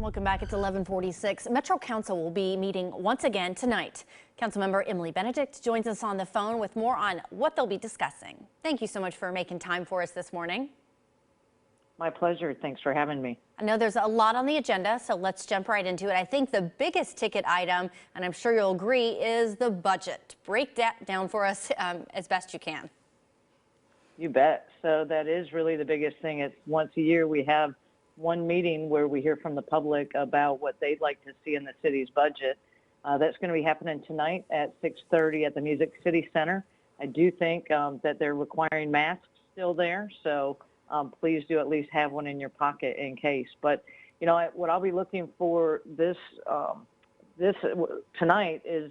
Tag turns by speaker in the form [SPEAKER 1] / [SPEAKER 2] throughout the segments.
[SPEAKER 1] Welcome back. It's 11:46. Metro Council will be meeting once again tonight. Councilmember Emily Benedict joins us on the phone with more on what they'll be discussing. Thank you so much for making time for us this morning.
[SPEAKER 2] My pleasure. Thanks for having me.
[SPEAKER 1] I know there's a lot on the agenda, so let's jump right into it. I think the biggest ticket item, and I'm sure you'll agree, is the budget. Break that down for us as best you can.
[SPEAKER 2] You bet. So that is really the biggest thing. It's once a year we have one meeting where we hear from the public about what they'd like to see in the city's budget. That's going to be happening tonight at 6:30 at the Music City Center. I do think that they're requiring masks still there, so please do at least have one in your pocket in case. But you know what I'll be looking for this tonight is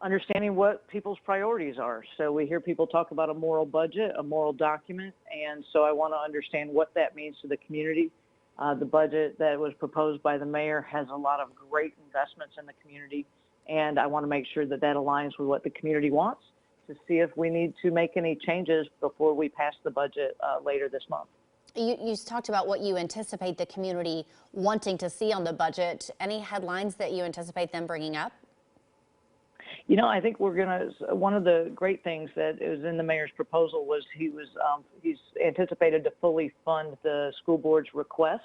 [SPEAKER 2] understanding what people's priorities are. So we hear people talk about a moral budget, a moral document, and so I want to understand what that means to the community. The budget that was proposed by the mayor has a lot of great investments in the community, and I want to make sure that that aligns with what the community wants to see if we need to make any changes before we pass the budget later this month.
[SPEAKER 1] You talked about what you anticipate the community wanting to see on the budget. Any headlines that you anticipate them bringing up?
[SPEAKER 2] You know, I think one of the great things that is in the mayor's proposal was he's anticipated to fully fund the school board's request.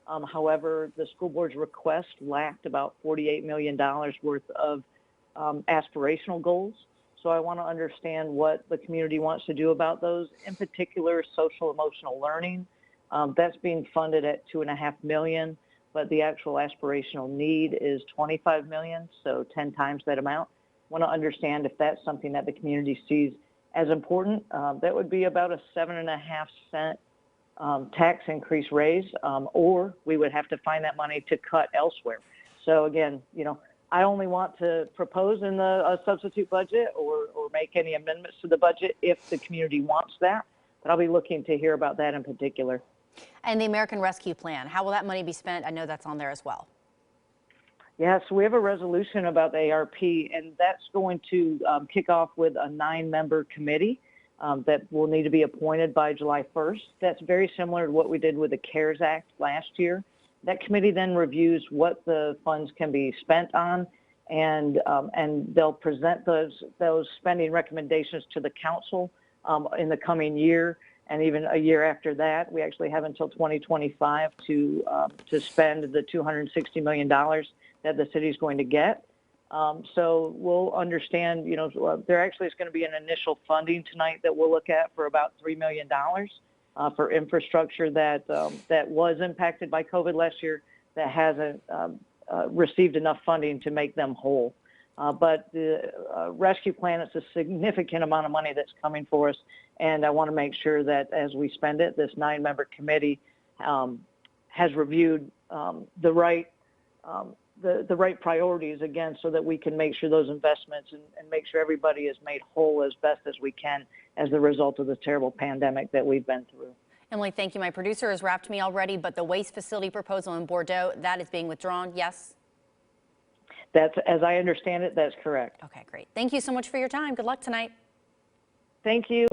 [SPEAKER 2] However, the school board's request lacked about $48 million worth of aspirational goals. So I want to understand what the community wants to do about those, in particular social emotional learning. That's being funded at $2.5 million, but the actual aspirational need is $25 million, so 10 times that amount. Want to understand if that's something that the community sees as important. That would be about a 7.5 cent tax increase raise, or we would have to find that money to cut elsewhere. So again, you know, I only want to propose in a substitute budget or make any amendments to the budget if the community wants that, but I'll be looking to hear about that in particular.
[SPEAKER 1] And the American Rescue Plan, how will that money be spent? I know that's on there as well.
[SPEAKER 2] Yeah, so we have a resolution about the ARP, and that's going to kick off with a 9-member committee that will need to be appointed by July 1st. That's very similar to what we did with the CARES Act last year. That committee then reviews what the funds can be spent on, and they'll present those spending recommendations to the council in the coming year, and even a year after that. We actually have until 2025 to spend the $260 million that the city is going to get. So we'll understand, you know, there actually is going to be an initial funding tonight that we'll look at for about $3 million for infrastructure that was impacted by COVID last year that hasn't received enough funding to make them whole. But the rescue plan is a significant amount of money that's coming for us, and I want to make sure that as we spend it, this 9-member committee has reviewed the right priorities again, so that we can make sure those investments and make sure everybody is made whole as best as we can as the result of the terrible pandemic that we've been through.
[SPEAKER 1] Emily, thank you. My producer has wrapped me already, but the waste facility proposal in Bordeaux, that is being withdrawn, yes?
[SPEAKER 2] That's, as I understand it, that's correct.
[SPEAKER 1] Okay, great. Thank you so much for your time. Good luck tonight.
[SPEAKER 2] Thank you.